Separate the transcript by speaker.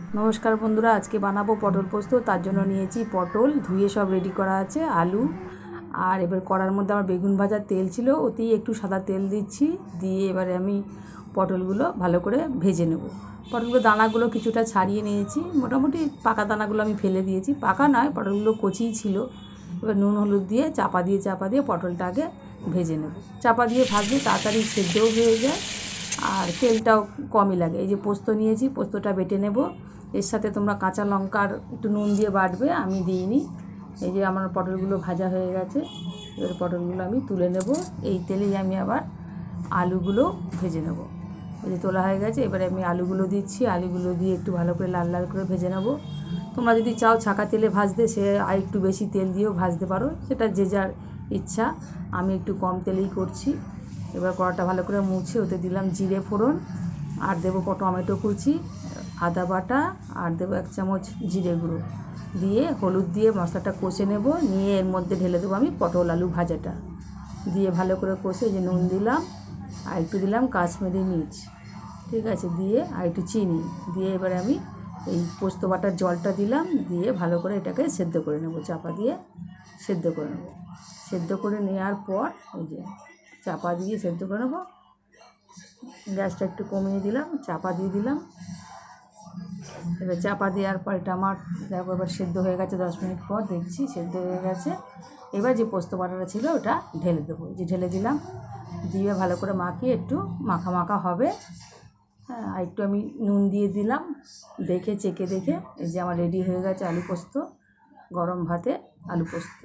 Speaker 1: नमस्कार बंधुरा आज के बनाबो पटल पोस्त। तार जोन्नो नियेछि पटल धुए सब रेडी करा आछे, आलू और एबार कड़ार मध्य आमार बेगुन भाजार तेल छिलो, ओतेई एकटू सादा तेल दिচ্ছি, दिए एबारे आमी पटलगुलो भालो करे भेजे नेब। पटलगुलो दानागुलो किछुटा छाड़िए नियेछि, मोटामुटी पाका दानागुलो आमी फेले दिएछि, पाका नय पटलगुलो कचिई छिलो। एबार नुन हलुद दिए चापा दिए पटलटा आगे भेजे नेब। चापा दिए भाजले ताड़ाताड़ी सेद्धও হয়ে যায় আর তেলটাও কমই লাগে। এই যে পোস্ত নিয়েছি, পোস্তটা বেটে নেব। এর সাথে তোমরা কাঁচা লঙ্কার একটু নুন দিয়ে বাটবে, আমি দিইনি। এই যে আমার পটলগুলো ভাজা হয়ে গেছে, এবার পটলগুলো আমি তুলে নেব। এই তেলেই আমি আবার আলুগুলো ভেজে নেব। এই যে তোলা হয়ে গেছে, এবারে আমি আলুগুলো দিচ্ছি, আলুগুলো দিয়ে একটু ভালো করে লাল লাল করে ভেজে নেব। তোমরা যদি চাও ছাকা তেলে ভাজতে, সে আর একটু বেশি তেল দিয়েও ভাজতে পারো, সেটা যে যার ইচ্ছা। আমি একটু কম তেলেই করছি। এবার কড়াটা ভালো করে মুছে ওতে দিলাম জিরে ফোড়ন, আর দেবো টমেটো কুচি, আদা বাটা, আর দেবো 1 চামচ জিরে গুঁড়ো, দিয়ে হলুদ দিয়ে মশলাটা কষে নেব। নিয়ে এর মধ্যে ঢেলে দেবো আমি পটল আলু ভাজাটা, দিয়ে ভালো করে কষে যে নুন দিলাম, আর একটু দিলাম কাশ্মীরি মির্চ, ঠিক আছে, দিয়ে আর একটু চিনি দিয়ে এবারে আমি এই পোস্ত বাটার জলটা দিলাম, দিয়ে ভালো করে এটাকে সেদ্ধ করে নেব। চাপা দিয়ে সেদ্ধ করে নেব। সেদ্ধ করে নেওয়ার পর এই যে চাপা দিয়ে সেদ্ধ করে নেব। গ্যাসটা একটু কমিয়ে দিলাম, চাপা দিয়ে দিলাম। এবার চাপা দেওয়ার পর এটা আমার দেখো এবার সেদ্ধ হয়ে গেছে। 10 মিনিট পর দেখছি সেদ্ধ হয়ে গেছে। এবার যে পোস্ত বাটাটা ছিল ওটা ঢেলে দেবো। যে ঢেলে দিলাম, দিয়ে ভালো করে মাখিয়ে একটু মাখা মাখা হবে। হ্যাঁ, আর একটু আমি নুন দিয়ে দিলাম, দেখে চেখে দেখে। এই যে আমার রেডি হয়ে গেছে আলু পোস্ত, গরম ভাতে আলু পোস্ত।